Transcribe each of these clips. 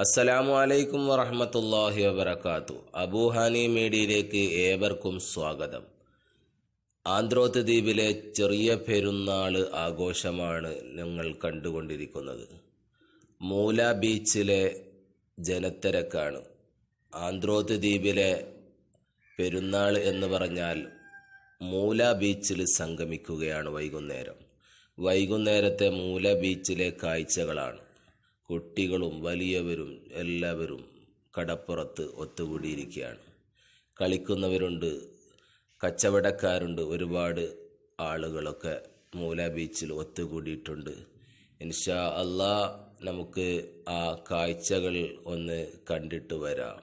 അസ്സലാമു അലൈക്കും വറഹ്മത്തുള്ളാഹി വബറകാതുഹു. അബൂഹാനി മീഡിയയിലേക്ക് ഏവർക്കും സ്വാഗതം. ആന്ത്രോത്ത് ദ്വീപിലെ ചെറിയ പെരുന്നാൾ ആഘോഷമാണ് ഞങ്ങൾ കണ്ടുകൊണ്ടിരിക്കുന്നത്. മൂല ബീച്ചിലെ ജനത്തിരക്കാണ്. ആന്ത്രോത്ത് ദ്വീപിലെ പെരുന്നാൾ എന്ന് പറഞ്ഞാൽ മൂല ബീച്ചിൽ സംഗമിക്കുകയാണ്. വൈകുന്നേരത്തെ മൂല ബീച്ചിലെ കാഴ്ചകളാണ്. കുട്ടികളും വലിയവരും എല്ലാവരും കടപ്പുറത്ത് ഒത്തുകൂടിയിരിക്കുകയാണ്. കളിക്കുന്നവരുണ്ട്, കച്ചവടക്കാരുണ്ട്, ഒരുപാട് ആളുകളൊക്കെ മൂല ബീച്ചിൽ ഒത്തുകൂടിയിട്ടുണ്ട്. ഇൻഷാ അല്ലാഹ് നമുക്ക് ആ കാഴ്ചകൾ ഒന്ന് കണ്ടിട്ട് വരാം.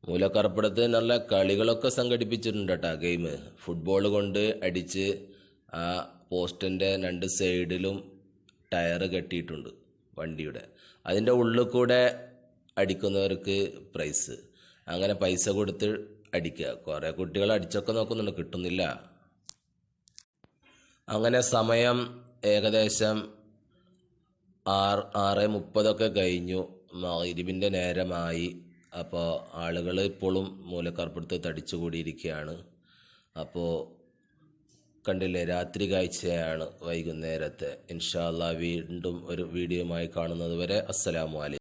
മൂലക്കറപ്പുറത്ത് നല്ല കളികളൊക്കെ സംഘടിപ്പിച്ചിട്ടുണ്ട് കേട്ടോ. ഗെയിം ഫുട്ബോൾ കൊണ്ട് അടിച്ച് ആ പോസ്റ്റിൻ്റെ രണ്ട് സൈഡിലും ടയർ കെട്ടിയിട്ടുണ്ട് വണ്ടിയുടെ. അതിൻ്റെ ഉള്ളിൽ കൂടെ അടിക്കുന്നവർക്ക് പ്രൈസ്. അങ്ങനെ പൈസ കൊടുത്ത് അടിക്കുക. കുറേ കുട്ടികൾ അടിച്ചൊക്കെ നോക്കുന്നുണ്ട്, കിട്ടുന്നില്ല. അങ്ങനെ സമയം ഏകദേശം 6:30 കഴിഞ്ഞു. മഗ്‌രിബിൻ്റെ നേരമായി. അപ്പോൾ ആളുകൾ ഇപ്പോഴും മൂലക്കറപ്പുറത്ത് തടിച്ചുകൂടിയിരിക്കുകയാണ്. അപ്പോൾ കണ്ടില്ലേ, രാത്രി കാഴ്ചയാണ് വൈകുന്നേരത്തെ. ഇൻഷാ അല്ലാഹ് വീണ്ടും ഒരു വീഡിയോയുമായി കാണുന്നത് വരെ അസ്സലാമു അലൈക്കും.